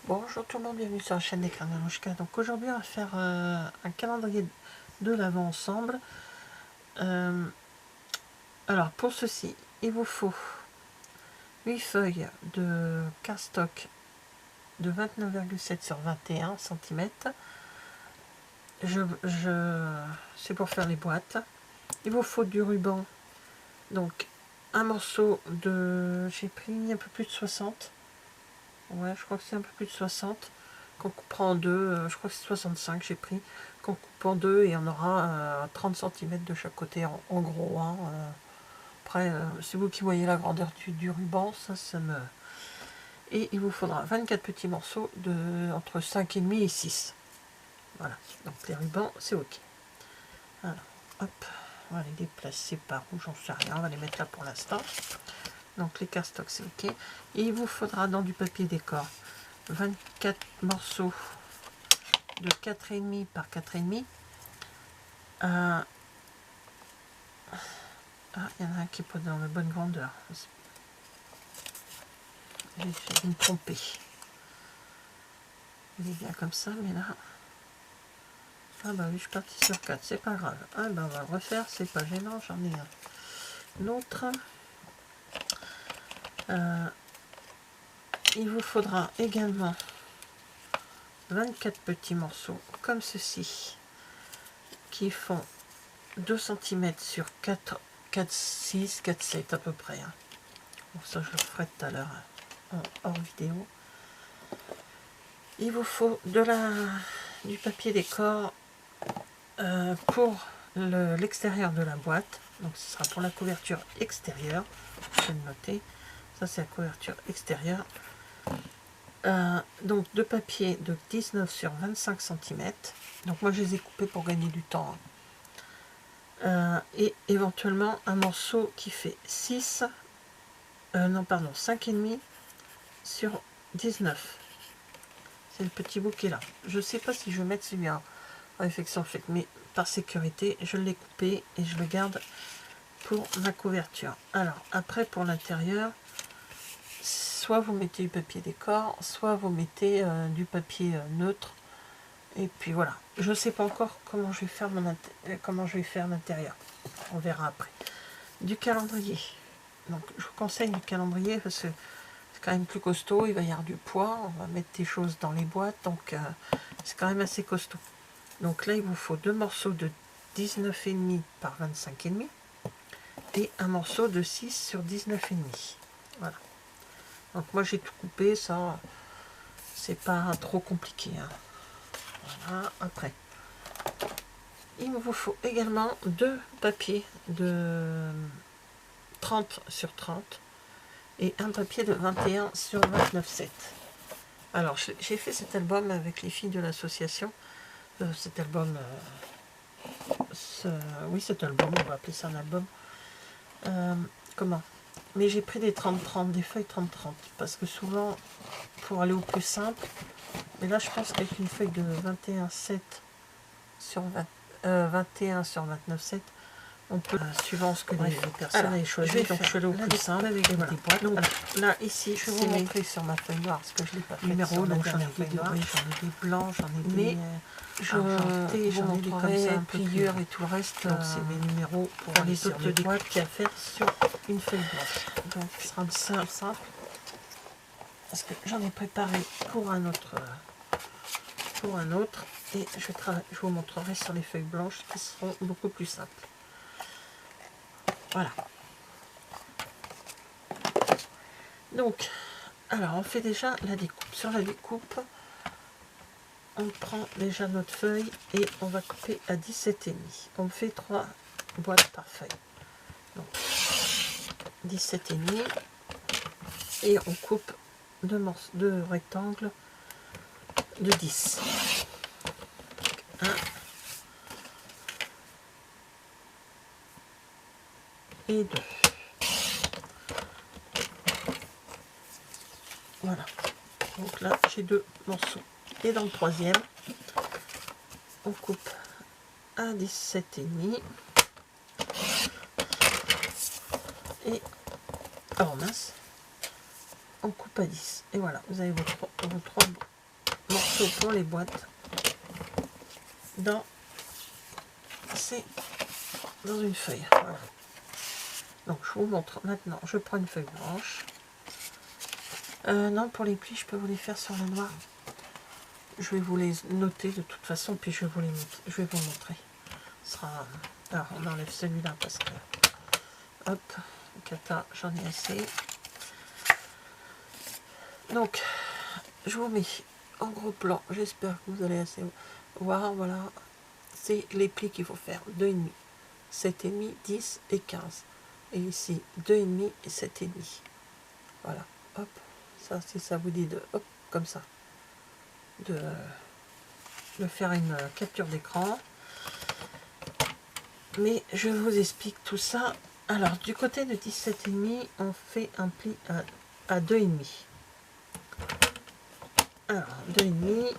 Bonjour tout le monde, bienvenue sur la chaîne des Karnalouchka. Donc aujourd'hui on va faire un calendrier de l'Avent ensemble. Alors pour ceci, il vous faut 8 feuilles de cardstock de 29,7 sur 21 cm. C'est pour faire les boîtes. Il vous faut du ruban, donc un morceau de... j'ai pris un peu plus de 60. Ouais, je crois que c'est un peu plus de 60 qu'on coupera en deux. Je crois que c'est 65 j'ai pris, qu'on coupe en deux et on aura 30 cm de chaque côté en gros. Hein. Après, c'est vous qui voyez la grandeur du ruban. Ça me... Et il vous faudra 24 petits morceaux de entre 5,5 et 6. Voilà, donc les rubans, c'est ok. Alors, hop, on va les déplacer par où, j'en sais rien. On va les mettre là pour l'instant. Donc les cardstocks, c'est ok. Et il vous faudra dans du papier décor 24 morceaux de 4,5 par 4,5. Ah, il y en a un qui n'est pas dans la bonne grandeur. J'ai dû me tromper. Il est bien comme ça, mais là... Ah bah oui, je suis partie sur 4, c'est pas grave. Ah bah on va le refaire, c'est pas gênant, j'en ai un autre. Il vous faudra également 24 petits morceaux comme ceci, qui font 2 cm sur 4, 6, 4, 7 à peu près. Hein. Bon, ça je le ferai tout à l'heure hors vidéo. Il vous faut du papier décor pour l'extérieur de la boîte. Donc ce sera pour la couverture extérieure. Je vais le noter. Ça c'est la couverture extérieure. Donc de papier de 19 sur 25 cm. Donc moi je les ai coupés pour gagner du temps. Et éventuellement un morceau qui fait 6, non pardon, 5,5 sur 19. C'est le petit bout qui est là. Je sais pas si je vais mettre celui en réflexion faite, mais par sécurité, je l'ai coupé et je le garde pour ma couverture. Alors après pour l'intérieur, soit vous mettez du papier décor, soit vous mettez du papier neutre. Et puis voilà. Je sais pas encore comment je vais faire l'intérieur. On verra après. Du calendrier. Donc je vous conseille du calendrier parce que c'est quand même plus costaud. Il va y avoir du poids. On va mettre des choses dans les boîtes. Donc c'est quand même assez costaud. Donc là il vous faut deux morceaux de 19,5 par 25,5 et un morceau de 6 sur 19,5. Voilà. Donc moi j'ai tout coupé. Ça c'est pas trop compliqué. Hein. Voilà. Après. Il vous faut également deux papiers de 30 sur 30 et un papier de 21 sur 29,7. Alors j'ai fait cet album avec les filles de l'association. Cet album, oui cet album, on va appeler ça un album. Comment? Mais j'ai pris des 30-30, des feuilles 30-30, parce que souvent, pour aller au plus simple, mais là je pense qu'avec une feuille de 21,7 sur 21 sur 29,7, on peut, suivant ce que les personnes avaient choisi, donc je suis allée au plus simple avec des boîtes. Donc là, ici, je vais vous montrer sur ma feuille noire, parce que je ne l'ai pas fait numéro, donc j'en ai des dorés, j'en ai des blancs, j'en ai des argentés, j'en ai des comme ça, un pliure et tout le reste. Donc c'est mes numéros pour les autres des boîtes qu'il y a à faire sur une feuille blanche. Donc ce sera simple, parce que j'en ai préparé pour un autre. Et je vous montrerai sur les feuilles blanches qui seront beaucoup plus simples. Voilà. Donc, alors on fait déjà la découpe. Sur la découpe, on prend déjà notre feuille et on va couper à 17,5. On fait 3 boîtes par feuille. Donc 17,5 et on coupe deux rectangles de 10. 1 et 2. Voilà. Donc là, j'ai deux morceaux. Et dans le troisième, on coupe à 17,5. Et, oh mince, on coupe à 10. Et voilà, vous avez vos trois morceaux pour les boîtes dans une feuille. Voilà. Donc je vous montre maintenant. Je prends une feuille blanche. Non, pour les plis, je peux vous les faire sur le noir. Je vais vous les noter de toute façon, puis je vais vous montrer. Ce sera... Alors, on enlève celui-là parce que... Hop, kata, j'en ai assez. Donc, je vous mets en gros plan. J'espère que vous allez assez voir. Voilà, c'est les plis qu'il faut faire. 2,5, 7,5, 10 et 15. Et ici, 2,5 et 7,5. Voilà, hop. Ça, si ça vous dit de... Hop, comme ça. De faire une capture d'écran. Mais je vous explique tout ça. Alors, du côté de 17,5, on fait un pli à 2,5. Alors, 2,5,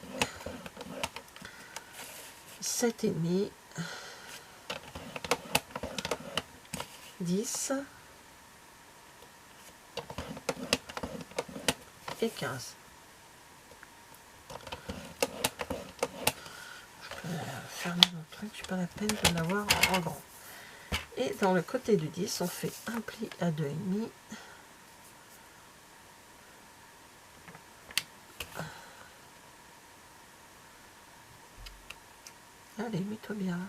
7,5, 10 et 15. Je peux fermer mon truc, c'est pas la peine de l'avoir en grand. Et dans le côté du 10, on fait un pli à 2,5. Allez, mets-toi bien.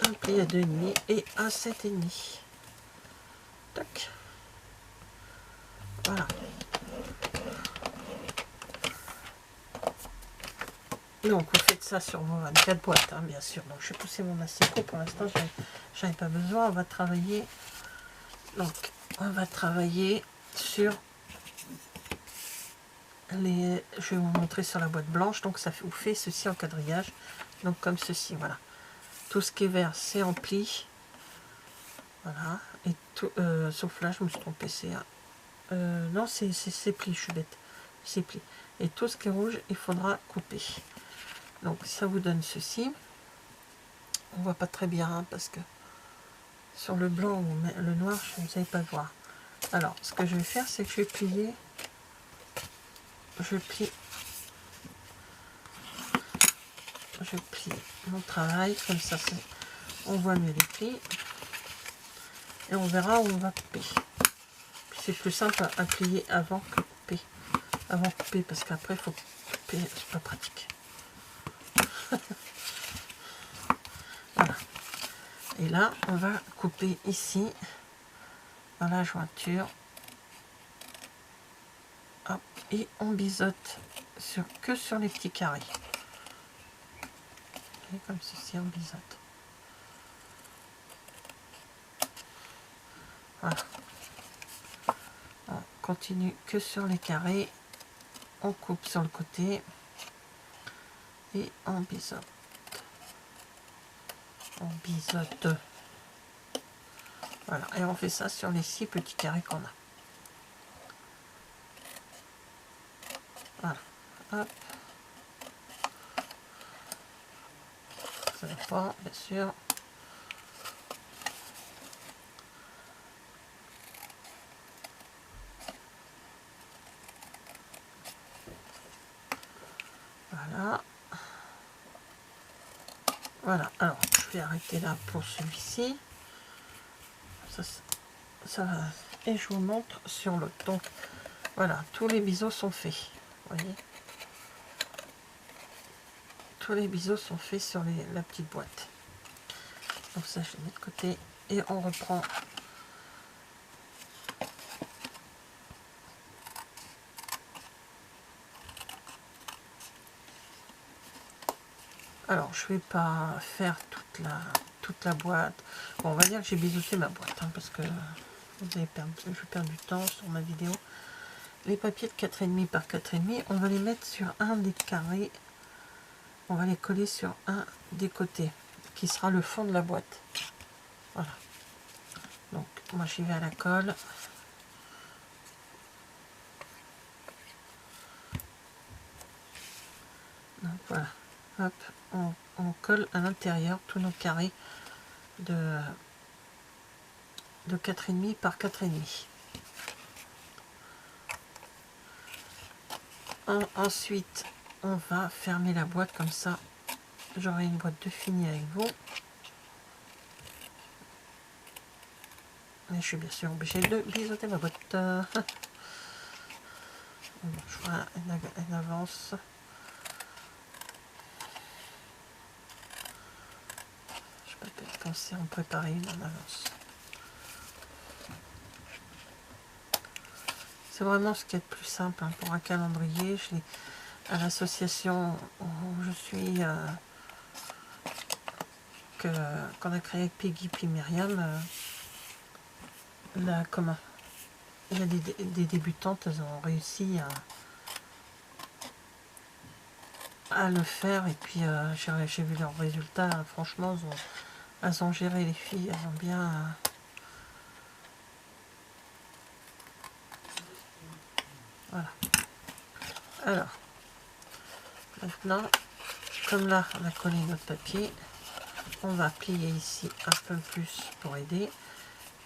Un pli à 2,5 et un 7,5. Tac. Voilà. Donc vous faites ça sur vos 24 boîtes, hein, bien sûr. Donc je vais pousser mon massicot. Pour l'instant, j'en ai pas besoin. On va travailler. Donc on va travailler sur les. Je vais vous montrer sur la boîte blanche. Donc ça vous fait ceci en quadrillage. Donc comme ceci, voilà. Tout ce qui est vert, c'est en pli. Voilà. Et tout, sauf là, je me suis trompée. C'est non, c'est pli. Je suis bête. C'est pli. Et tout ce qui est rouge, il faudra couper. Donc ça vous donne ceci. On voit pas très bien hein, parce que sur le blanc ou le noir, vous n'allez pas le voir. Alors, ce que je vais faire, c'est que je vais plier. Je plie mon travail comme ça. On voit mieux les plis et on verra où on va couper. Puis c'est plus simple à plier avant que couper. Avant couper parce qu'après il faut couper, c'est pas pratique. Voilà. Et là, on va couper ici dans la jointure. Hop, et on biseaute que sur les petits carrés. Et comme ceci, on biseaute. Voilà. On continue que sur les carrés. On coupe sur le côté. Et on biseaute. On biseaute. Voilà. Et on fait ça sur les 6 petits carrés qu'on a. Voilà. Hop. Ça va pas, bien sûr. Voilà. Voilà. Alors, je vais arrêter là pour celui-ci. Ça va. Et je vous montre sur l'autre. Donc, voilà. Tous les biseaux sont faits. Vous voyez ? Tous les biseaux sont faits sur la petite boîte. Donc ça, je le mets de côté. Et on reprend. Alors, je vais pas faire toute la boîte. Bon, on va dire que j'ai biseauté ma boîte, hein, parce que je vais perdre du temps sur ma vidéo. Les papiers de 4,5 par 4,5, on va les mettre sur un des carrés. On va les coller sur un des côtés, qui sera le fond de la boîte. Voilà. Donc, moi, j'y vais à la colle. Donc, voilà. Hop, on colle à l'intérieur tous nos carrés de 4,5 par 4,5. Ensuite, on va fermer la boîte comme ça. J'aurai une boîte de fini avec vous. Mais je suis bien sûr obligée de biseauter ma boîte. Je ferai une avance. Je peux peut-être penser à en préparer une en avance. C'est vraiment ce qui est le plus simple hein, pour un calendrier. À l'association où je suis, qu'on a créé avec Peggy puis Myriam, comment il y a des débutantes, elles ont réussi à le faire et puis j'ai vu leurs résultats. Franchement, elles ont géré, les filles, elles ont bien. Voilà. Alors, maintenant, comme là, on a collé notre papier, on va plier ici un peu plus pour aider.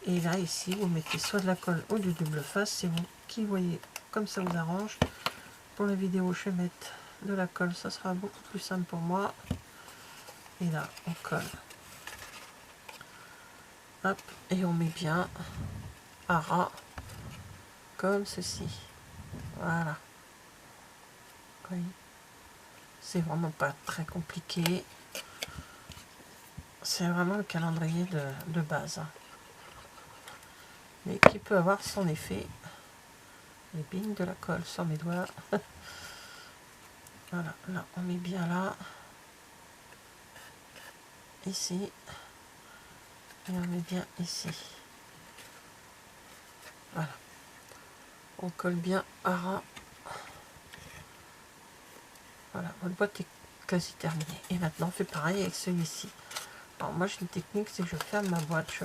Et là, ici, vous mettez soit de la colle ou du double face. C'est vous qui voyez comme ça vous arrange. Pour la vidéo, je vais mettre de la colle. Ça sera beaucoup plus simple pour moi. Et là, on colle. Hop, et on met bien à ras, comme ceci. Voilà. Oui. C'est vraiment pas très compliqué. C'est vraiment le calendrier de base. Hein. Mais qui peut avoir son effet. Et bing, de la colle sur mes doigts. Voilà, là, on met bien là. Ici. Et on met bien ici. Voilà. On colle bien à ras. Voilà, votre boîte est quasi terminée. Et maintenant, on fait pareil avec celui-ci. Alors moi, j'ai une technique, c'est que je ferme ma boîte. Je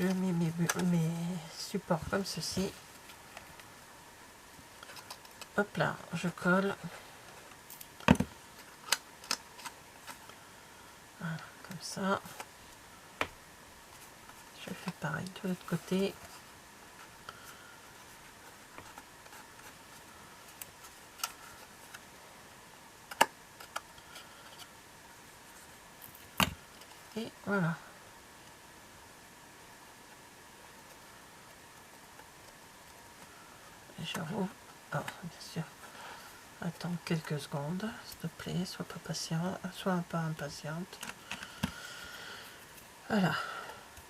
mets mes supports comme ceci. Hop là, je colle. Voilà, comme ça. Je fais pareil de l'autre côté. Et voilà. Et je rouvre. Oh, bien sûr. Attends quelques secondes, s'il te plaît. Sois pas patient, sois pas impatiente. Voilà.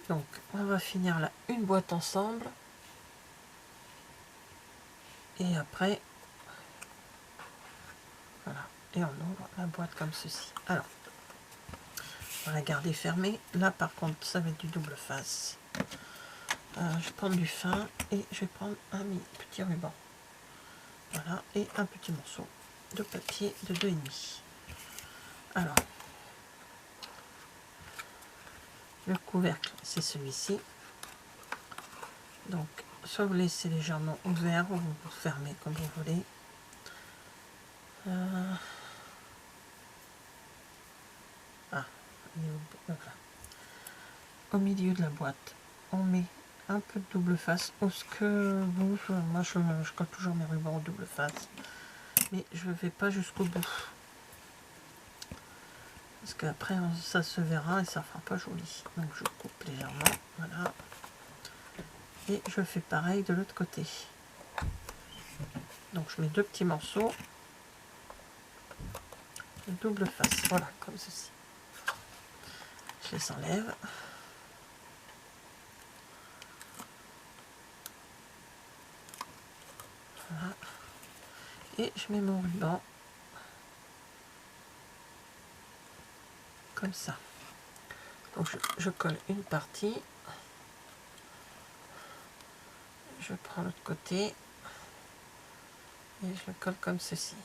Donc, on va finir là une boîte ensemble. Et après, voilà. Et on ouvre la boîte comme ceci. Alors, on va la garder fermée. Là, par contre, ça va être du double face. Je prends du fin et je vais prendre un petit ruban. Voilà, et un petit morceau de papier de 2,5. Alors, le couvercle, c'est celui-ci. Donc, soit vous laissez légèrement ouvert ou vous fermez comme vous voulez. Voilà. Au milieu de la boîte, on met un peu de double face. Ou ce que vous, moi je colle toujours mes rubans en double face. Mais je ne vais pas jusqu'au bout. Parce qu'après, ça se verra et ça ne fera pas joli. Donc je coupe légèrement. Voilà. Et je fais pareil de l'autre côté. Donc je mets deux petits morceaux de double face. Voilà, comme ceci. Je les enlève. Voilà. Et je mets mon ruban comme ça. Donc je colle une partie. Je prends l'autre côté. Et je le colle comme ceci.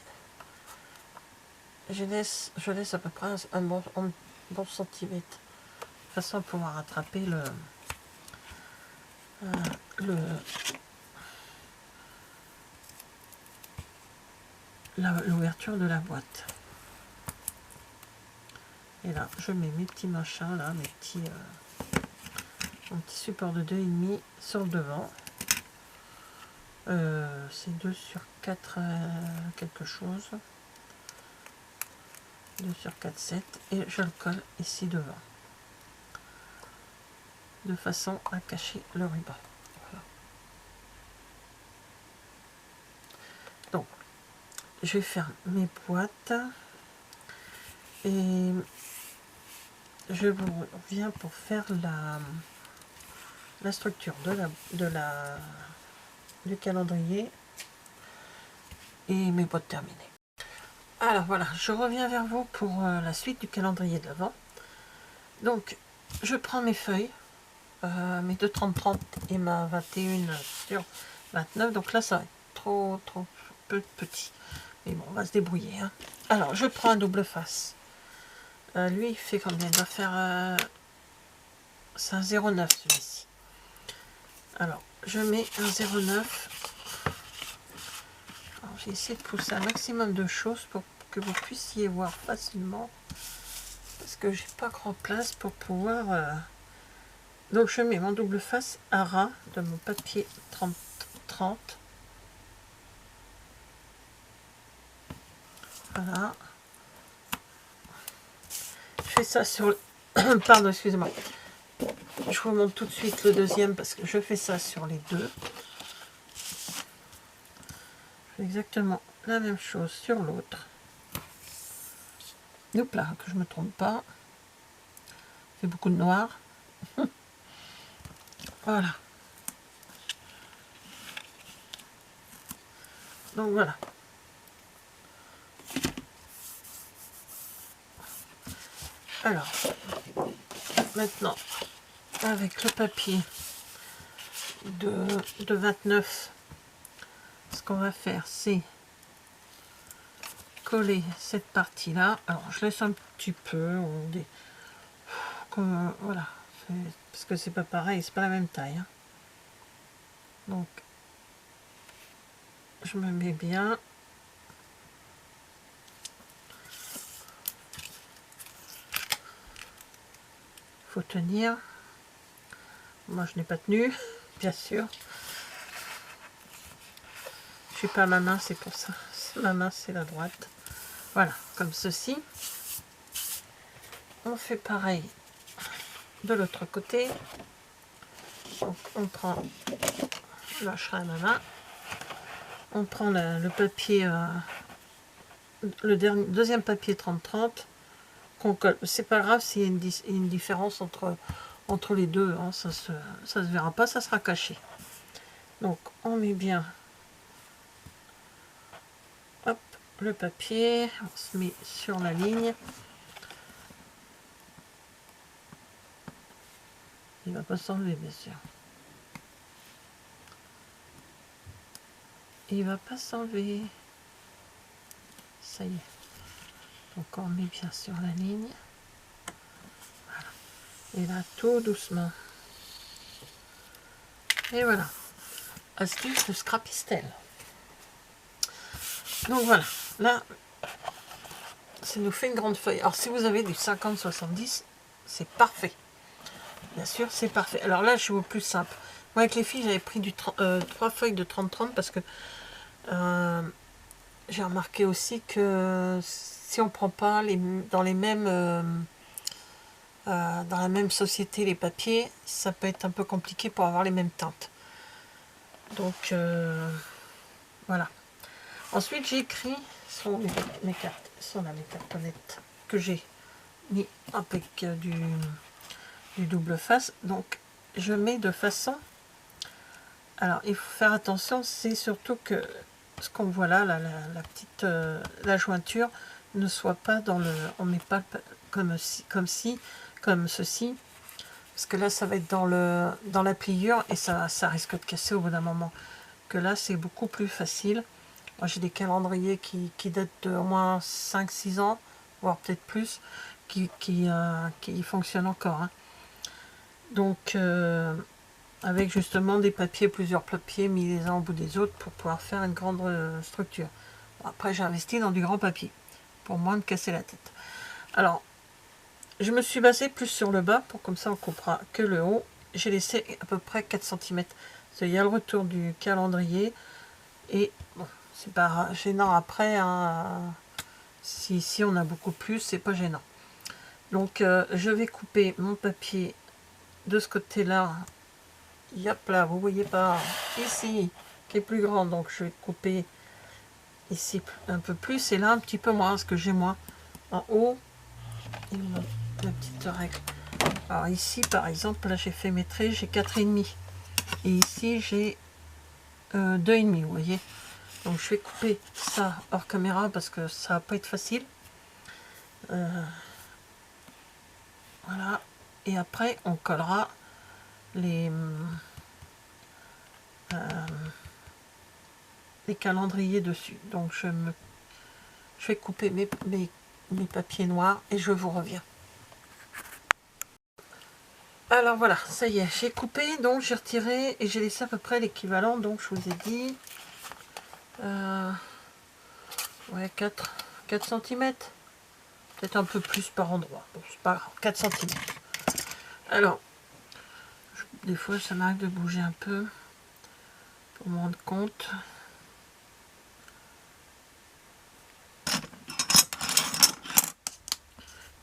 Je laisse à peu près un bon centimètre. De façon à pouvoir attraper l'ouverture de la boîte. Et là, je mets mes petits machins, là, mon petit support de 2,5 sur le devant. C'est 2 sur 4 quelque chose. 2 sur 4, 7. Et je le colle ici devant. De façon à cacher le ruban. Voilà. Donc, je vais faire mes boîtes. Et je vous reviens pour faire la structure du calendrier et mes boîtes terminées. Alors voilà, je reviens vers vous pour la suite du calendrier de l'Avent. Donc, je prends mes feuilles, mes 2,30-30 et ma 21 sur 29. Donc là, ça va être trop petit. Mais bon, on va se débrouiller. Hein. Alors, je prends un double face. Lui, il fait combien? Il doit faire... c'est un 0,9 celui-ci. Alors, je mets un 0,9. J'ai essayé de pousser un maximum de choses pour que vous puissiez voir facilement. Parce que j'ai pas grand place pour pouvoir... Donc, je mets mon double face à ras de mon papier 30-30. Voilà. Je fais ça sur... Pardon, excusez-moi. Je vous montre tout de suite le deuxième parce que je fais ça sur les deux. Je fais exactement la même chose sur l'autre. Hop là, que je me trompe pas. C'est beaucoup de noir. Voilà. Donc voilà. Alors, maintenant, avec le papier de 29, ce qu'on va faire, c'est coller cette partie-là. Alors, je laisse un petit peu, comme, voilà, parce que c'est pas pareil, c'est pas la même taille. Hein. Donc, je me mets bien. Faut tenir. Moi, je n'ai pas tenu, bien sûr. Je suis pas à ma main, c'est pour ça. Ma main, c'est la droite. Voilà, comme ceci. On fait pareil de l'autre côté. Donc, on prend, je lâcherai à ma main. On prend le papier, le deuxième papier 30-30 qu'on colle. C'est pas grave s'il y a une différence entre les deux. Hein, ça se verra pas, ça sera caché. Donc, on met bien hop, le papier. On se met sur la ligne. Il va pas s'enlever, bien sûr. Il va pas s'enlever. Ça y est. Donc on met bien sur la ligne. Voilà. Et là, tout doucement. Et voilà. Astuce de Scrapistel. Donc voilà. Là, ça nous fait une grande feuille. Alors si vous avez du 50-70, c'est parfait. Bien sûr, c'est parfait. Alors là, je suis au plus simple. Moi, avec les filles, j'avais pris 3 feuilles de 30-30 parce que j'ai remarqué aussi que si on ne prend pas dans la même société les papiers, ça peut être un peu compliqué pour avoir les mêmes teintes. Donc, voilà. Ensuite, j'ai écrit sur mes cartes, sur mes cartonnettes que j'ai mis avec du double face. Donc, je mets de façon... Alors, il faut faire attention, c'est surtout que ce qu'on voit là, la petite la jointure ne soit pas dans le... On met pas comme ceci, parce que là, ça va être dans la pliure et ça risque de casser au bout d'un moment. Que là, c'est beaucoup plus facile. Moi, j'ai des calendriers qui datent de au moins 5-6 ans, voire peut-être plus, qui fonctionnent encore. Hein. Donc... avec justement des papiers, plusieurs papiers mis les uns au bout des autres pour pouvoir faire une grande structure. Après, j'ai investi dans du grand papier pour moins de casser la tête. Alors, je me suis basée plus sur le bas pour comme ça on coupera que le haut. J'ai laissé à peu près 4 cm. Il y a le retour du calendrier et bon, c'est pas gênant après, hein. Si on a beaucoup plus, c'est pas gênant. Donc je vais couper mon papier de ce côté-là. Yop là, vous voyez pas ici, qui est plus grand, donc je vais couper ici un peu plus et là un petit peu moins, parce que j'ai moins en haut. Et la petite règle. Alors ici par exemple, là j'ai fait mes traits, j'ai 4,5 et ici j'ai 2,5, vous voyez. Donc je vais couper ça hors caméra parce que ça va pas être facile. Voilà, et après on collera les calendriers dessus. Donc je vais couper mes papiers noirs et je vous reviens. Alors voilà, ça y est, j'ai coupé, donc j'ai retiré et j'ai laissé à peu près l'équivalent, donc je vous ai dit ouais, 4 cm, peut-être un peu plus par endroit, bon c'est pas grave, 4 cm. Alors, des fois ça m'arrive de bouger un peu pour me rendre compte.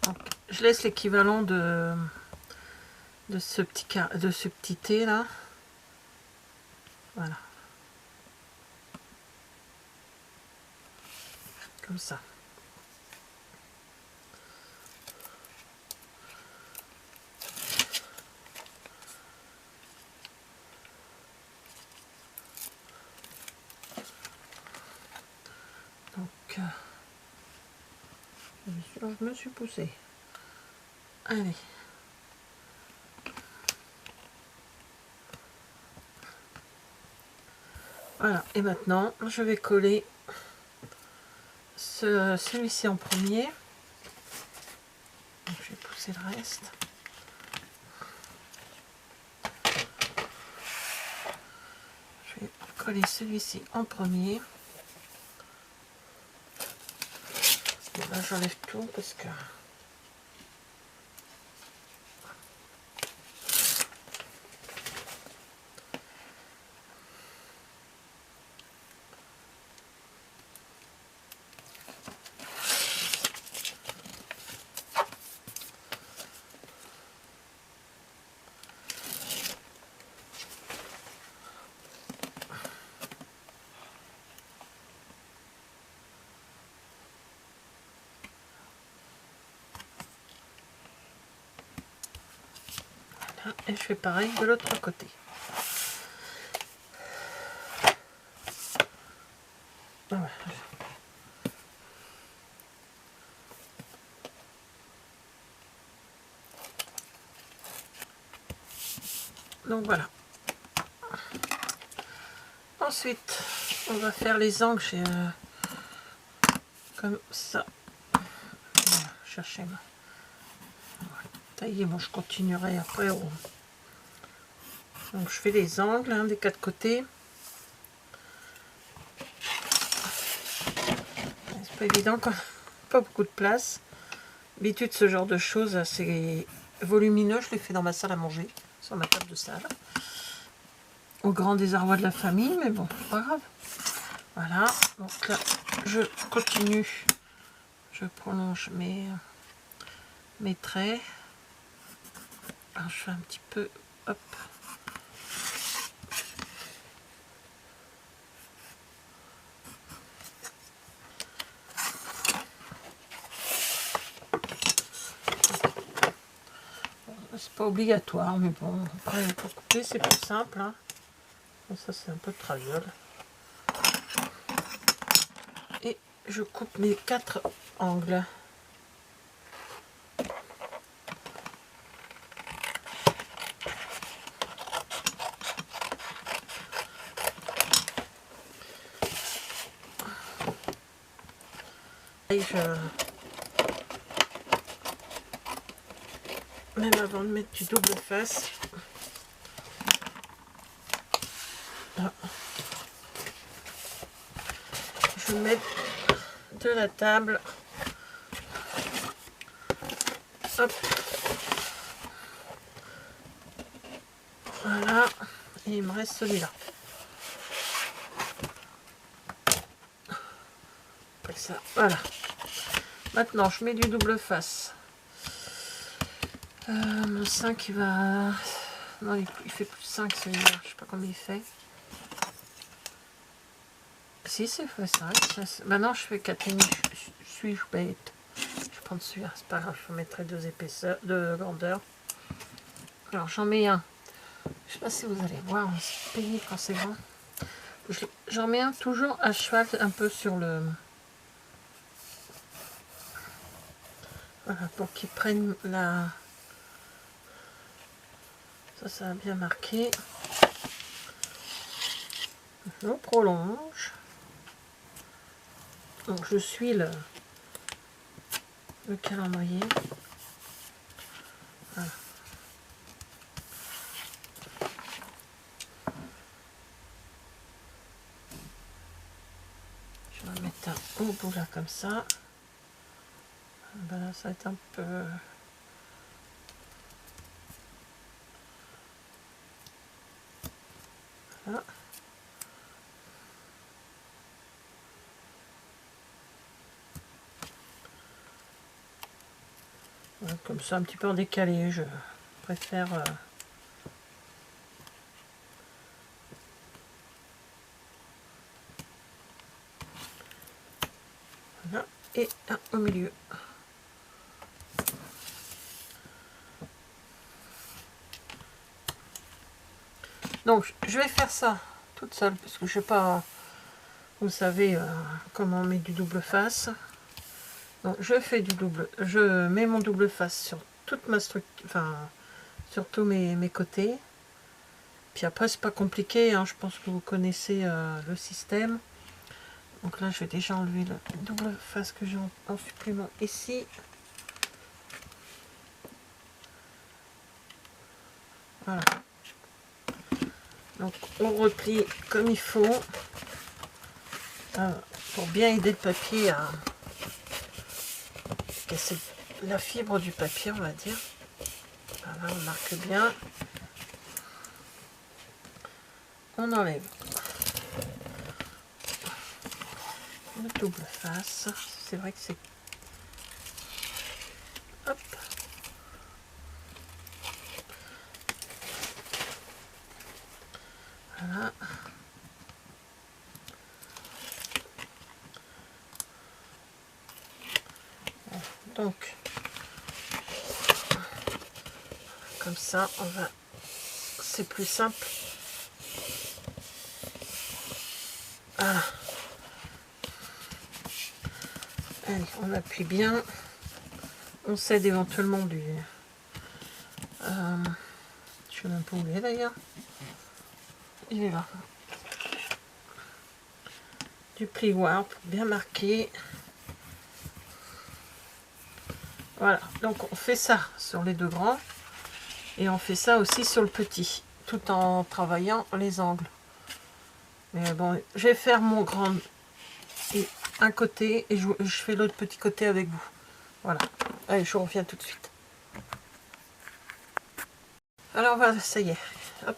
Donc, je laisse l'équivalent de ce petit T là, voilà, comme ça. Donc je me suis poussée. Allez. Voilà, et maintenant je vais coller celui-ci en premier. Donc, je vais pousser le reste. Je vais coller celui-ci en premier. Et là j'enlève tout parce que et je fais pareil de l'autre côté. Voilà. Donc voilà. Ensuite, on va faire les angles comme ça. Voilà, cherchez moi. Tailler, moi je continuerai après. Donc je fais les angles hein, des 4 côtés. C'est pas évident quand pas beaucoup de place. D'habitude ce genre de choses assez volumineux, je les fais dans ma salle à manger, sur ma table de salle. Au grand désarroi de la famille, mais bon, pas grave. Voilà, donc là je continue, je prolonge mes traits. Alors je fais un petit peu, hop. C'est pas obligatoire, mais bon, après pour couper c'est plus simple. Hein. Bon, ça c'est un peu de traviole. Et je coupe mes 4 angles. Et même avant de mettre du double face, je mets de la table. Hop. Voilà. Et il me reste celui-là. ça. Voilà. Maintenant, je mets du double face. Mon 5, il va... Non, il fait plus 5 celui-là. Je sais pas combien il fait. Si, c'est fait 5. Maintenant, je fais 4,5. Suis-je bête? Je prends celui-là. C'est pas grave, je mettrai 2 épaisseurs, 2 grandeurs. Alors, j'en mets un. Je sais pas si vous allez voir, c'est pénible quand c'est grand. J'en mets un toujours à cheval, un peu sur le... Voilà, pour qu'il prenne la... Ça a bien marqué. Je prolonge. Donc, je suis le calendrier. Voilà. Je vais mettre un au bout là comme ça. Ben là, ça va être un peu... Voilà. Voilà, comme ça, un petit peu en décalé. Je préfère... Voilà. Et un au milieu. Donc, je vais faire ça toute seule, parce que je sais pas... Vous savez comment on met du double face. Donc, je mets mon double face sur toute ma structure, enfin sur tous mes côtés. Puis après c'est pas compliqué, hein, je pense que vous connaissez le système. Donc là je vais déjà enlever le double face que j'ai en supprimant ici. Voilà. Donc on replie comme il faut pour bien aider le papier à casser la fibre du papier, on va dire. Voilà, on marque bien. On enlève le double face. C'est vrai que c'est... Hop. Voilà. Donc, comme ça, on va... C'est plus simple. Voilà. Allez, on appuie bien. On cède éventuellement du... je sais même pas où il est d'ailleurs. Il est là. Du plioir pour bien marquer. Voilà, donc on fait ça sur les deux grands. Et on fait ça aussi sur le petit. Tout en travaillant les angles. Mais bon, je vais faire mon grand et un côté et je fais l'autre petit côté avec vous. Voilà. Allez, je reviens tout de suite. Alors voilà, ça y est. Hop.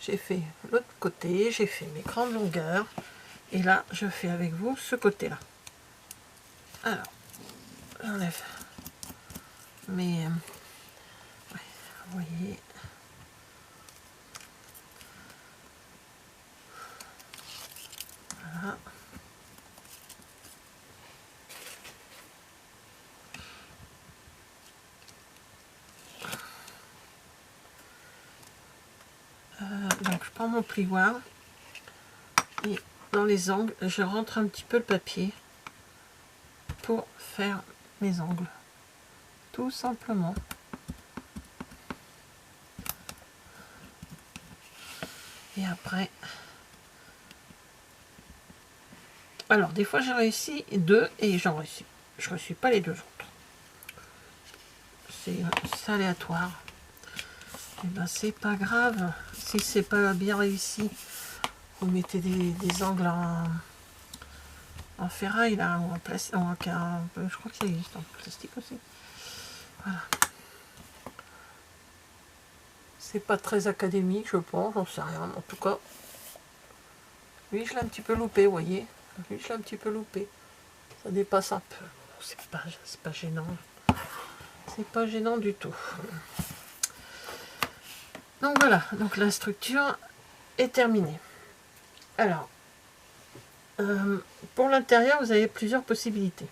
J'ai fait l'autre côté, j'ai fait mes grandes longueurs. Et là, je fais avec vous ce côté-là. Alors, j'enlève mes... ouais, vous voyez... Voilà. Donc je prends mon plioir et dans les angles, je rentre un petit peu le papier pour faire mes angles. Tout simplement. Et après... Alors, des fois j'ai réussi deux et je réussis pas les deux autres. C'est aléatoire. Et ben c'est pas grave. Si c'est pas bien réussi, vous mettez des angles en ferraille là, ou en plastique, je crois que ça existe en plastique aussi. Voilà. C'est pas très académique, je pense, j'en sais rien. En tout cas, lui je l'ai un petit peu loupé, vous voyez. Lui je l'ai un petit peu loupé. Ça dépasse un peu. C'est pas gênant. C'est pas gênant du tout. Donc voilà, donc la structure est terminée. Alors, pour l'intérieur, vous avez plusieurs possibilités.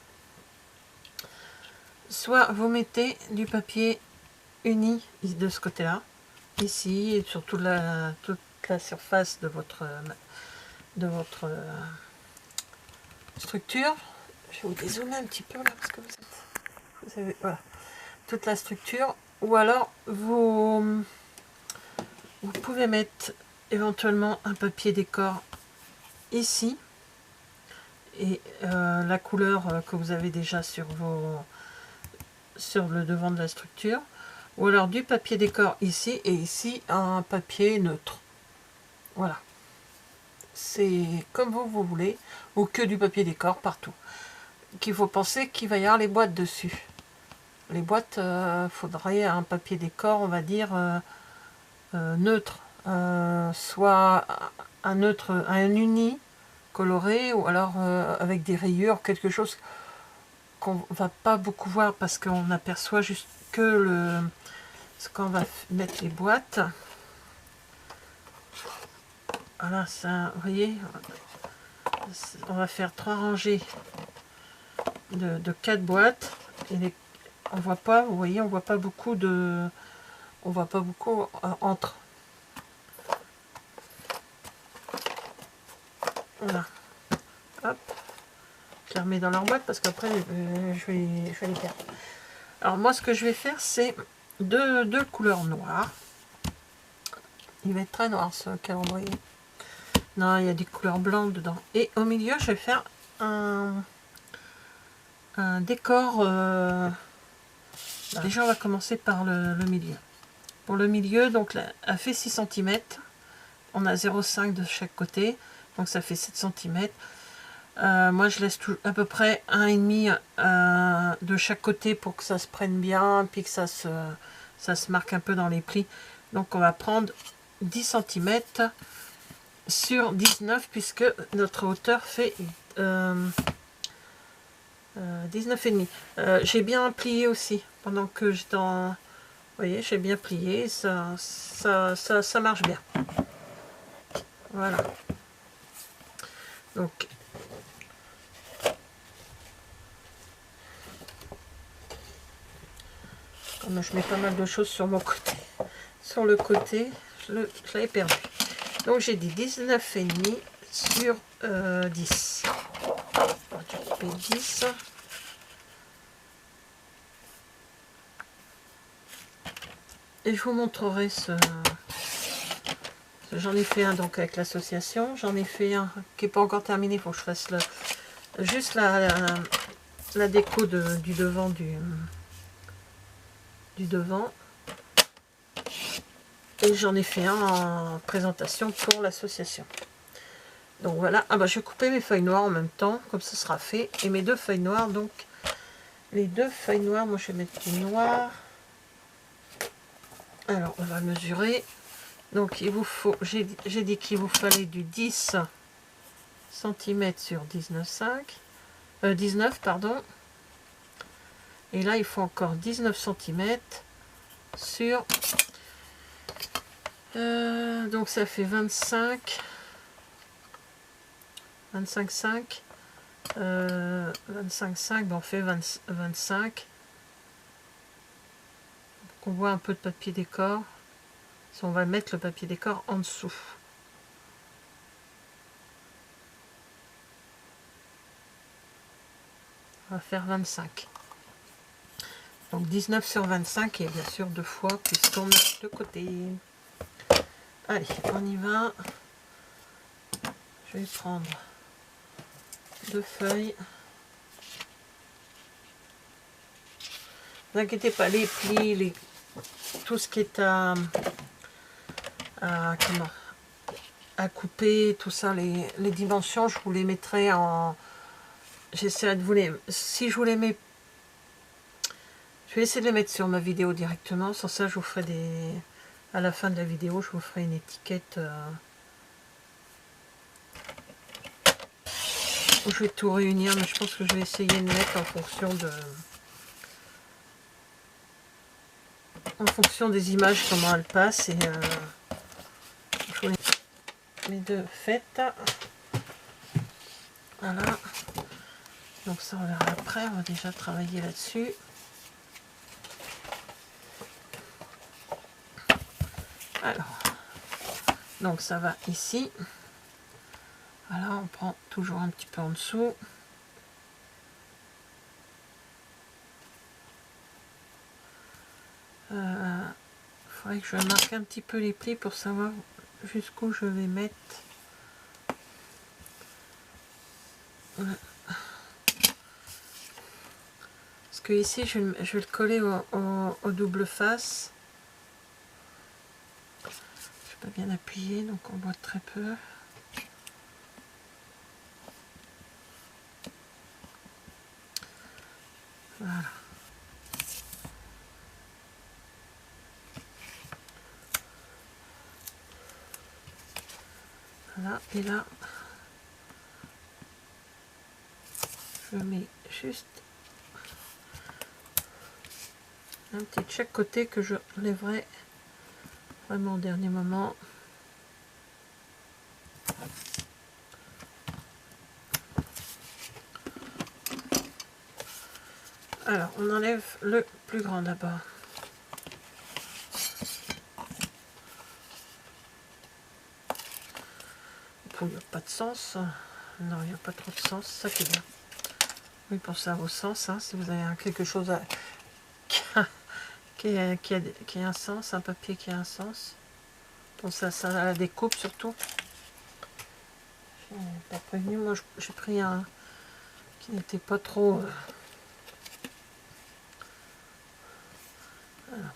Soit vous mettez du papier uni de ce côté-là, ici, et sur toute la surface de votre structure. Je vais vous dézoomer un petit peu là, parce que vous avez, voilà, toute la structure. Ou alors, vous pouvez mettre éventuellement un papier décor ici, et la couleur que vous avez déjà sur le devant de la structure, ou alors du papier décor ici, et ici un papier neutre. Voilà, c'est comme vous voulez, ou que du papier décor partout. Qu'il faut penser qu'il va y avoir les boîtes dessus. Les boîtes, faudrait un papier décor, on va dire neutre, soit un neutre, un uni coloré, ou alors avec des rayures, quelque chose qu'on va pas beaucoup voir parce qu'on aperçoit juste que ce qu'on va mettre les boîtes. Voilà, ça, vous voyez, on va faire 3 rangées de 4 boîtes, et on voit pas, vous voyez, on voit pas beaucoup entre. Voilà, hop, je les remets dans leur boîte parce qu'après je vais les perdre. Alors moi, ce que je vais faire, c'est deux couleurs noires. Il va être très noir ce calendrier. Non, il y a des couleurs blanches dedans. Et au milieu, je vais faire un décor. Déjà, on va commencer par le milieu. Pour le milieu, donc là, elle fait 6 cm. On a 0,5 de chaque côté. Donc ça fait 7 cm. Moi, je laisse à peu près 1,5 de chaque côté pour que ça se prenne bien, puis que ça se marque un peu dans les plis. Donc on va prendre 10 cm sur 19, puisque notre hauteur fait 19,5. J'ai bien plié aussi pendant que j'étais en... Vous voyez, j'ai bien plié, ça marche bien. Voilà. Donc, comme je mets pas mal de choses sur mon côté, sur le côté, je l'avais perdu. Donc j'ai dit 19,5 sur 10. On va couper 10. Et je vous montrerai j'en ai fait un donc avec l'association. J'en ai fait un qui n'est pas encore terminé. Il faut que je fasse juste la déco du devant du devant. Et j'en ai fait un en présentation pour l'association. Donc voilà. Ah bah je vais couper mes feuilles noires en même temps, comme ça sera fait. Et mes 2 feuilles noires, donc les 2 feuilles noires, moi je vais mettre du noir. Alors on va mesurer. Donc il vous faut, j'ai dit qu'il vous fallait du 10 cm sur 19 pardon. Et là il faut encore 19 cm sur donc ça fait 25 5 25,5, ben on fait 25. Donc on voit un peu de papier décor. Si on va mettre le papier décor en dessous. On va faire 25. Donc 19 sur 25 et bien sûr 2 fois puisqu'on met de côté. Allez, on y va. Je vais prendre 2 feuilles. Ne vous inquiétez pas, les plis, tout ce qui est à couper, tout ça, les dimensions, je vous les mettrai en... J'essaierai de vous les... Si je vous les mets... Je vais essayer de les mettre sur ma vidéo directement. Sans ça, je vous ferai des... À la fin de la vidéo, je vous ferai une étiquette... je vais tout réunir, mais je pense que je vais essayer de mettre en fonction des images, comment elles passent. Et je vous les deux faites. Voilà. Donc ça, on verra après. On va déjà travailler là-dessus. Alors, donc ça va ici. Voilà, on prend toujours un petit peu en dessous. Faudrait que je marque un petit peu les plis pour savoir jusqu'où je vais mettre. Voilà. Parce que ici, je vais le coller au double face. Je peux bien appuyer, donc on voit très peu. Voilà. Voilà, et là, je mets juste un petit de chaque côté que je lèverai vraiment au dernier moment. Alors, on enlève le plus grand d'abord. Il n'y a pas de sens. Non, il n'y a pas trop de sens, ça qui est bien. Oui, pensez à vos sens, hein, si vous avez quelque chose qui a un sens, un papier qui a un sens. Pensez à ça, à la découpe surtout. Pas prévenu, moi j'ai pris un qui n'était pas trop... Alors,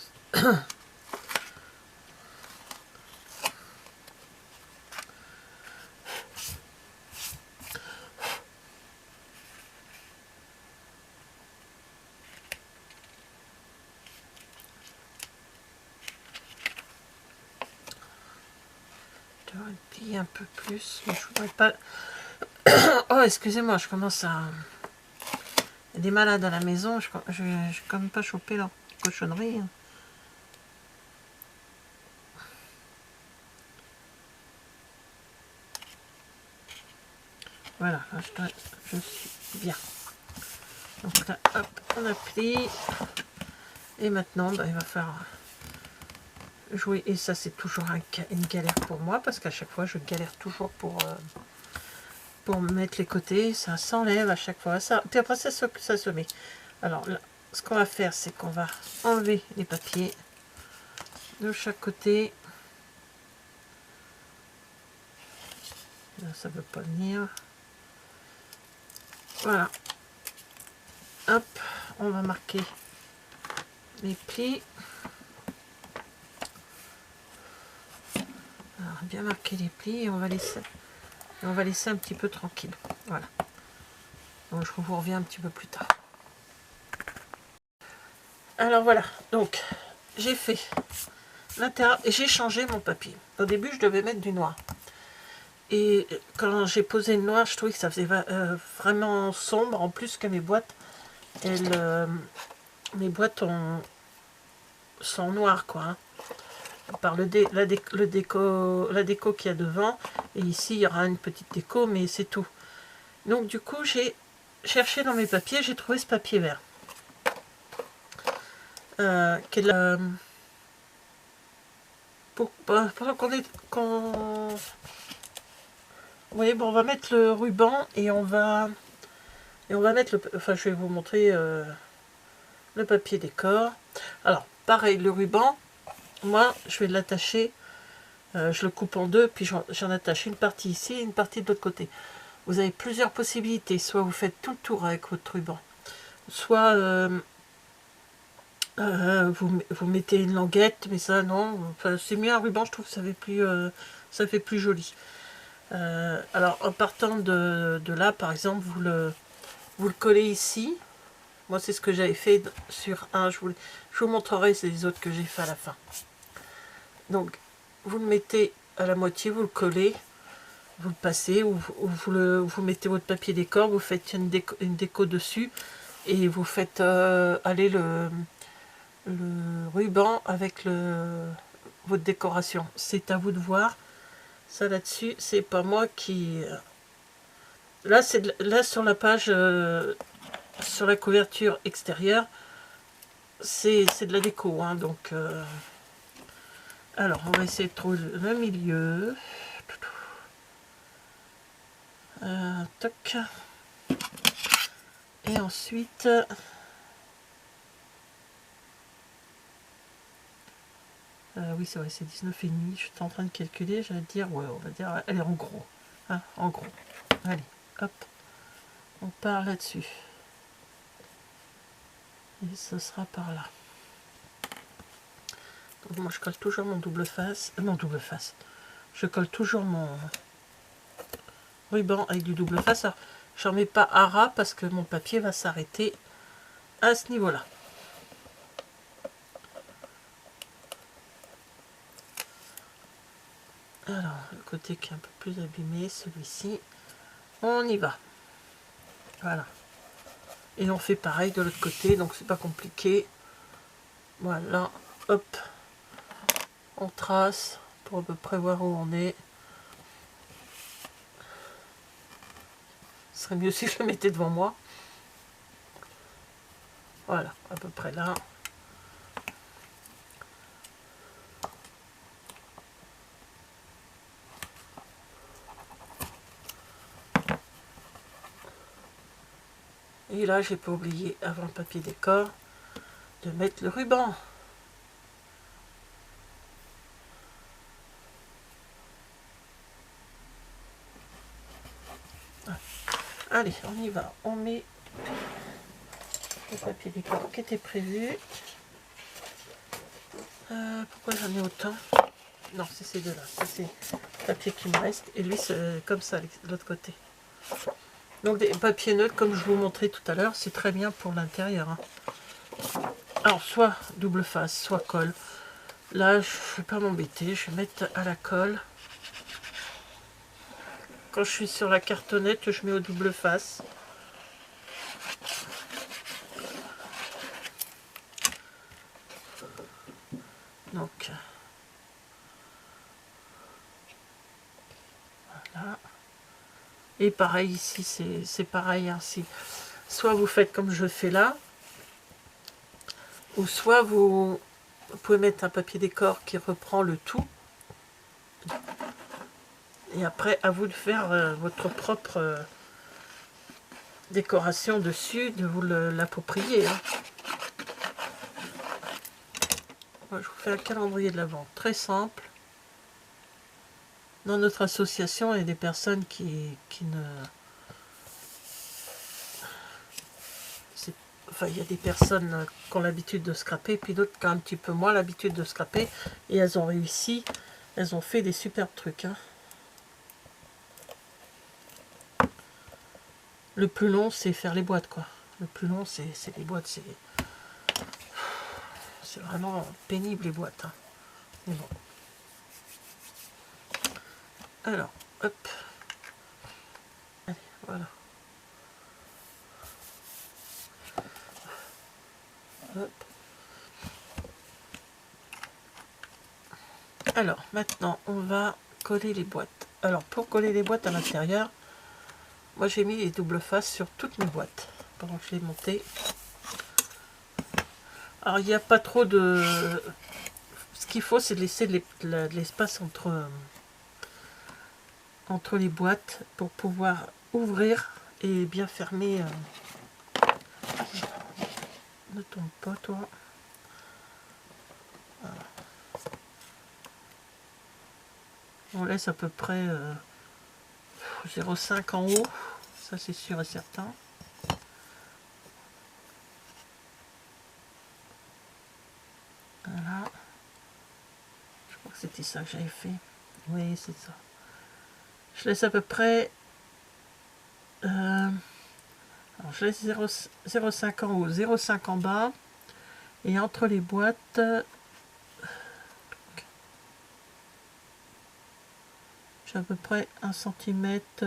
je devrais le plier un peu plus, mais je voudrais pas... Oh, excusez-moi, je commence à... Il y a des malades à la maison, je n'ai quand même pas chopé leur cochonnerie. Voilà, là, je suis bien. Donc là, hop, on applique. Et maintenant, bah, il va falloir jouer. Et ça, c'est toujours une galère pour moi, parce qu'à chaque fois, je galère toujours pour mettre les côtés. Ça s'enlève à chaque fois. Ça, puis après, ça se met. Alors, là, ce qu'on va faire, c'est qu'on va enlever les papiers de chaque côté. Là, ça ne veut pas venir. Voilà. Hop, on va marquer les plis. Alors, bien marquer les plis et on va laisser un petit peu tranquille. Voilà. Donc je vous reviens un petit peu plus tard. Alors voilà, donc j'ai fait l'intérieur et j'ai changé mon papier. Au début, je devais mettre du noir. Et quand j'ai posé le noir, je trouvais que ça faisait vraiment sombre. En plus que mes boîtes, sont noires, quoi. Hein. Par la déco qu'il y a devant. Et ici, il y aura une petite déco, mais c'est tout. Donc du coup, j'ai cherché dans mes papiers, j'ai trouvé ce papier vert. Qui est pour qu'on... Oui, bon, on va mettre le ruban et on va mettre le... Enfin, je vais vous montrer le papier décor. Alors, pareil, le ruban, moi, je vais l'attacher, je le coupe en deux, puis j'en attache une partie ici et une partie de l'autre côté. Vous avez plusieurs possibilités. Soit vous faites tout le tour avec votre ruban, soit vous mettez une languette, mais ça, non. Enfin, c'est mieux un ruban, je trouve que ça fait plus joli. Alors, en partant de là, par exemple, vous le collez ici. Moi, c'est ce que j'avais fait sur un. Je vous montrerai les autres que j'ai fait à la fin. Donc, vous le mettez à la moitié, vous le collez. vous le passez, ou vous mettez votre papier décor, vous faites une déco dessus, et vous faites aller le ruban avec votre décoration. C'est à vous de voir. Ça là-dessus, c'est pas moi qui... Là, là sur la page, sur la couverture extérieure, c'est de la déco, hein, donc... Alors, on va essayer de trouver le milieu. Toc. Et ensuite... oui, c'est vrai, c'est 19,5. Je suis en train de calculer, j'allais dire, ouais, on va dire, allez, en gros. Hein, en gros. Allez, hop. On part là-dessus. Et ce sera par là. Donc moi, je colle toujours mon double face. Je colle toujours mon ruban avec du double face. Alors, j'en mets pas à ras parce que mon papier va s'arrêter à ce niveau-là. Alors, le côté qui est un peu plus abîmé, celui-ci, on y va. Voilà. Et on fait pareil de l'autre côté, donc c'est pas compliqué. Voilà, hop. On trace pour à peu près voir où on est. Ce serait mieux si je le mettais devant moi. Voilà, à peu près là. Et là, j'ai pas oublié, avant le papier décor, de mettre le ruban. Allez, on y va. On met le papier décor qui était prévu. Pourquoi j'en ai autant? Non, c'est ces deux-là. C'est le papier qui me reste. Et lui, c'est comme ça, de l'autre côté. Donc, des papiers neutres, comme je vous montrais tout à l'heure, c'est très bien pour l'intérieur. Hein. Alors, soit double face, soit colle. Là, je ne vais pas m'embêter. Je vais mettre à la colle. Quand je suis sur la cartonnette, je mets au double face. Donc, voilà. Et pareil ici, c'est pareil ainsi. Soit vous faites comme je fais là, ou soit vous pouvez mettre un papier décor qui reprend le tout. Et après, à vous de faire votre propre décoration dessus, de vous l'approprier. Hein. Moi, je vous fais un calendrier de l'Avent très simple. Dans notre association, il y a des personnes qui ne... Enfin, il y a des personnes qui ont l'habitude de scraper, puis d'autres qui ont un petit peu moins l'habitude de scraper. Et elles ont réussi, elles ont fait des superbes trucs. Hein. Le plus long, c'est faire les boîtes, quoi. Le plus long, c'est les boîtes. C'est vraiment pénible, les boîtes. Hein. Mais bon. Alors, hop. Allez, voilà. Hop. Alors, maintenant, on va coller les boîtes. Alors, pour coller les boîtes à l'intérieur, moi, j'ai mis les doubles faces sur toutes mes boîtes pendant que je les montais. Alors, il n'y a pas trop de... Ce qu'il faut, c'est de laisser de l'espace entre les boîtes pour pouvoir ouvrir et bien fermer. Ne tombe pas, toi. Voilà. On laisse à peu près 0,5 en haut. Ça, c'est sûr et certain. Voilà. Je crois que c'était ça que j'avais fait. Oui, c'est ça. Je laisse à peu près... alors, je laisse 0,5 en haut, 0,5 en bas. Et entre les boîtes... J'ai à peu près 1 centimètre.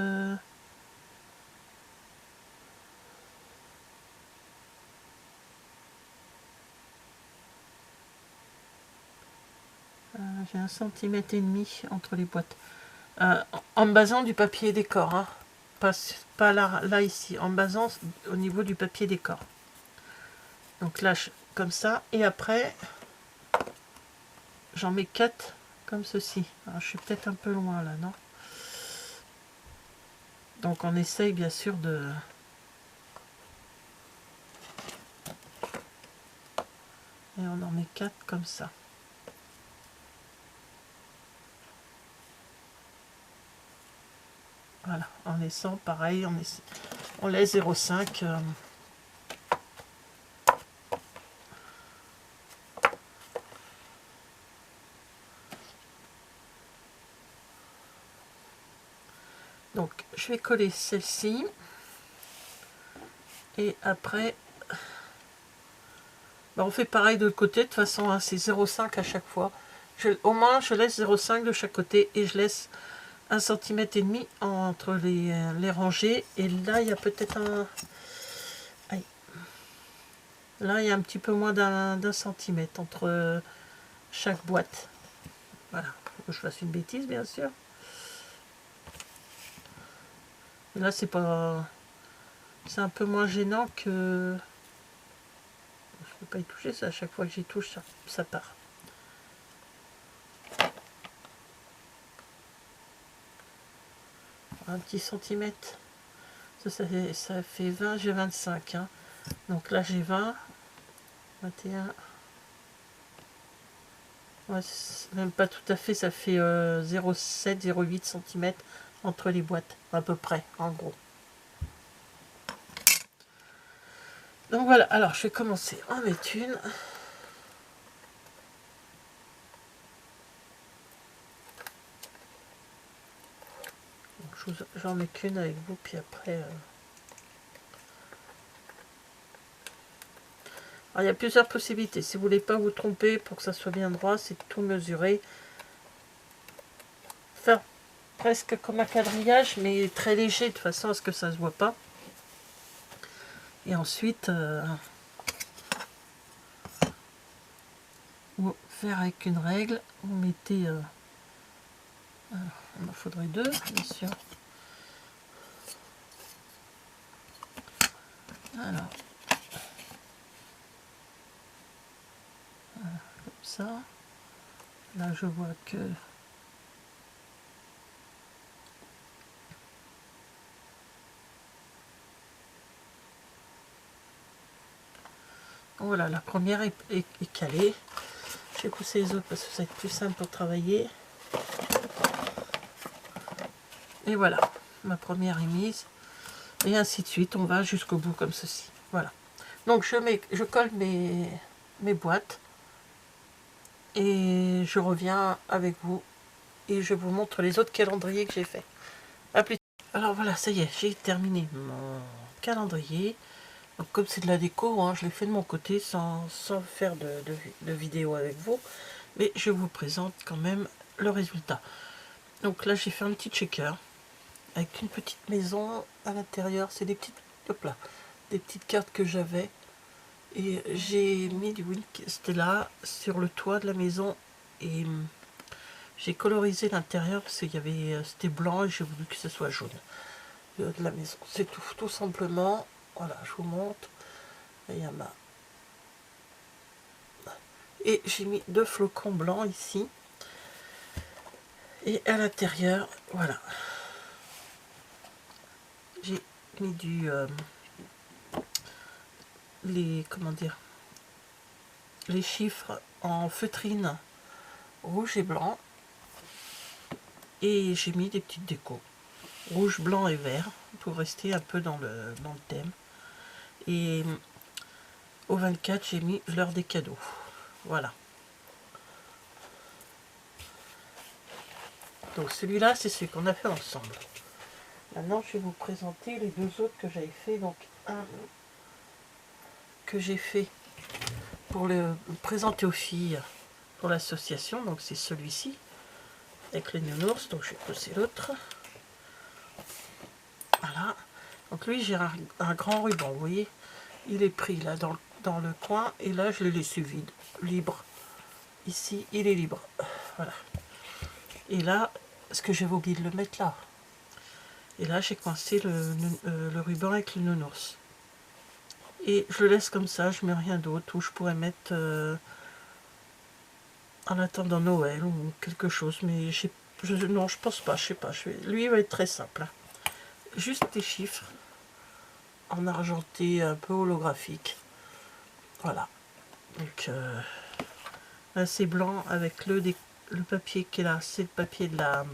J'ai 1,5 cm entre les boîtes. En basant du papier décor, hein. Pas là ici, en basant au niveau du papier décor. Donc là, comme ça, et après, j'en mets 4 comme ceci. Alors, je suis peut-être un peu loin là, non? Donc on essaye bien sûr de... Et on en met 4 comme ça. Voilà, en laissant pareil, on laisse 0,5. Donc je vais coller celle-ci. Et après, on fait pareil de l'autre côté. De toute façon, hein, c'est 0,5 à chaque fois. Au moins, je laisse 0,5 de chaque côté et je laisse 1,5 cm entre les rangées. Et là, il y a peut-être un... Aïe. Là, il y a un petit peu moins d'un centimètre entre chaque boîte. Voilà. Faut que je fasse une bêtise, bien sûr. Et là, c'est pas... C'est un peu moins gênant que... Je ne peux pas y toucher, ça. À chaque fois que j'y touche, ça part. Un petit centimètre. Ça fait 20, j'ai 25. Hein. Donc là, j'ai 20, 21. Ouais, même pas tout à fait, ça fait 0,7, 0,8 cm entre les boîtes, à peu près, en gros. Donc voilà, alors je vais commencer à en mettre une. J'en mets qu'une avec vous, puis après... Alors, il y a plusieurs possibilités. Si vous voulez pas vous tromper pour que ça soit bien droit, c'est tout mesurer. Faire presque comme un quadrillage, mais très léger de façon à ce que ça se voit pas. Et ensuite, vous faire avec une règle. Vous mettez... il en faudrait 2, bien sûr. Alors, voilà, comme ça. Là, je vois que... Voilà, la première est calée. Je vais pousser les autres parce que ça va être plus simple pour travailler. Et voilà, ma première est mise. Et ainsi de suite, on va jusqu'au bout comme ceci. Voilà. Donc je colle mes boîtes. Et je reviens avec vous. Et je vous montre les autres calendriers que j'ai fait. A plus tard. Alors voilà, ça y est, j'ai terminé mon calendrier. Donc comme c'est de la déco, hein, je l'ai fait de mon côté sans faire de vidéo avec vous. Mais je vous présente quand même le résultat. Donc là, j'ai fait un petit checker avec une petite maison à l'intérieur. C'est des petites, hop là, des petites cartes que j'avais. Et j'ai mis du Wink Stella sur le toit de la maison. Et j'ai colorisé l'intérieur parce qu'il y avait, c'était blanc et j'ai voulu que ce soit jaune de la maison. C'est tout simplement. Voilà, je vous montre. Il y a Et j'ai mis 2 flocons blancs ici. Et à l'intérieur, voilà. J'ai mis comment dire, les chiffres en feutrine rouge et blanc. Et j'ai mis des petites décos. Rouge, blanc et vert. Pour rester un peu dans le thème. Et au 24, j'ai mis l'heure des cadeaux. Voilà. Donc celui-là, c'est celui qu'on a fait ensemble. Maintenant, je vais vous présenter les 2 autres que j'avais fait. Donc un que j'ai fait pour le présenter aux filles pour l'association. Donc c'est celui-ci. avec les nounours. Donc je vais pousser l'autre. Voilà. Donc lui, j'ai un grand ruban, vous voyez. Il est pris là dans le coin. Et là, je l'ai laissé vide, libre. Ici, il est libre. Voilà. Et là, est-ce que j'avais oublié de le mettre là? Et là, j'ai coincé le ruban avec le nounours. Et je le laisse comme ça, je mets rien d'autre. Ou je pourrais mettre en attendant Noël ou quelque chose. Mais non, je pense pas, je sais pas. Lui, il va être très simple. Hein. Juste des chiffres en argenté un peu holographique. Voilà. Donc là, c'est blanc avec le papier qui est là. C'est le papier de la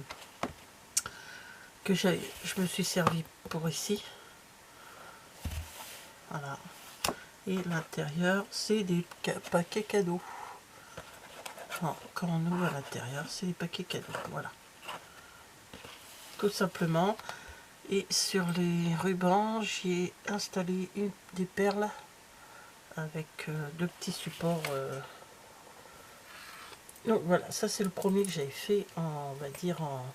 que je me suis servi pour ici. Voilà. Et l'intérieur, c'est des paquets cadeaux. Non, quand on ouvre à l'intérieur, c'est des paquets cadeaux. Voilà. Tout simplement. Et sur les rubans, j'ai installé des perles avec deux petits supports. Donc voilà, ça c'est le premier que j'avais fait en, on va dire en...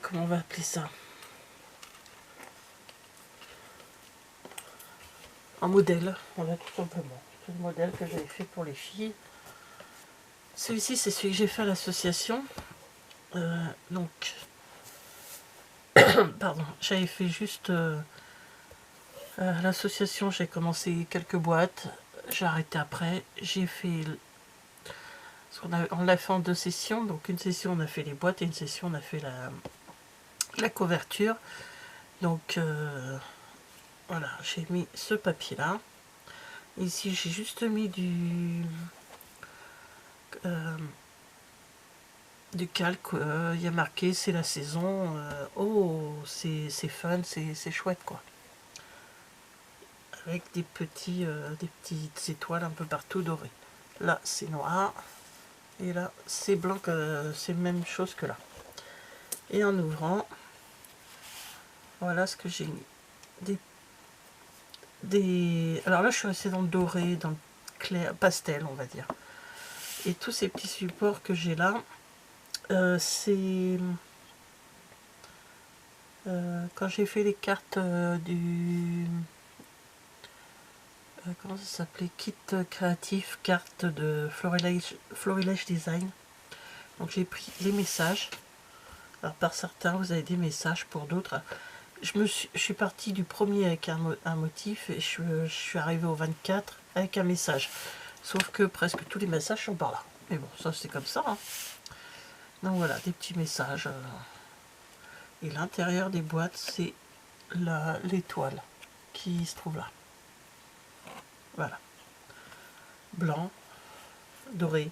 comment on va appeler ça? En modèle, voilà, tout simplement. C'est le modèle que j'avais fait pour les filles. Celui-ci, c'est celui que j'ai fait à l'association. Donc, pardon, j'avais fait juste... à l'association, j'ai commencé quelques boîtes. J'ai arrêté après. J'ai fait... On l'a fait en 2 sessions. Donc, une session, on a fait les boîtes et une session, on a fait la couverture. Donc, voilà, j'ai mis ce papier-là. Ici, j'ai juste mis du calque. Il y a marqué, c'est la saison. Oh, c'est fun, c'est chouette, quoi. Avec des petites étoiles un peu partout dorées. Là, c'est noir. Et là, c'est blanc, c'est la même chose que là. Et en ouvrant, voilà ce que j'ai mis. Alors là, je suis restée dans le doré, dans le clair, pastel, on va dire. Et tous ces petits supports que j'ai là, c'est... quand j'ai fait les cartes du... comment ça s'appelait? Kit créatif, carte de Florilège Design. Donc j'ai pris les messages. Alors par certains, vous avez des messages, pour d'autres... Je suis partie du premier avec un motif et je suis arrivée au 24 avec un message. Sauf que presque tous les messages sont par là. Mais bon, ça c'est comme ça. Hein. Donc voilà, des petits messages. Et l'intérieur des boîtes, c'est l'étoile qui se trouve là. Voilà. Blanc, doré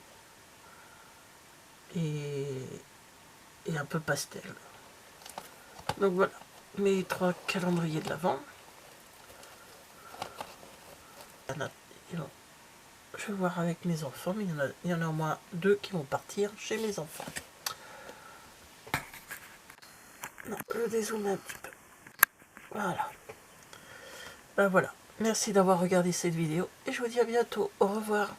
et un peu pastel. Donc voilà, mes 3 calendriers de l'Avent. Je vais voir avec mes enfants, mais il y en a au moins 2 qui vont partir chez mes enfants. Non, je dézoome un petit peu. Voilà. Ben voilà. Merci d'avoir regardé cette vidéo et je vous dis à bientôt. Au revoir.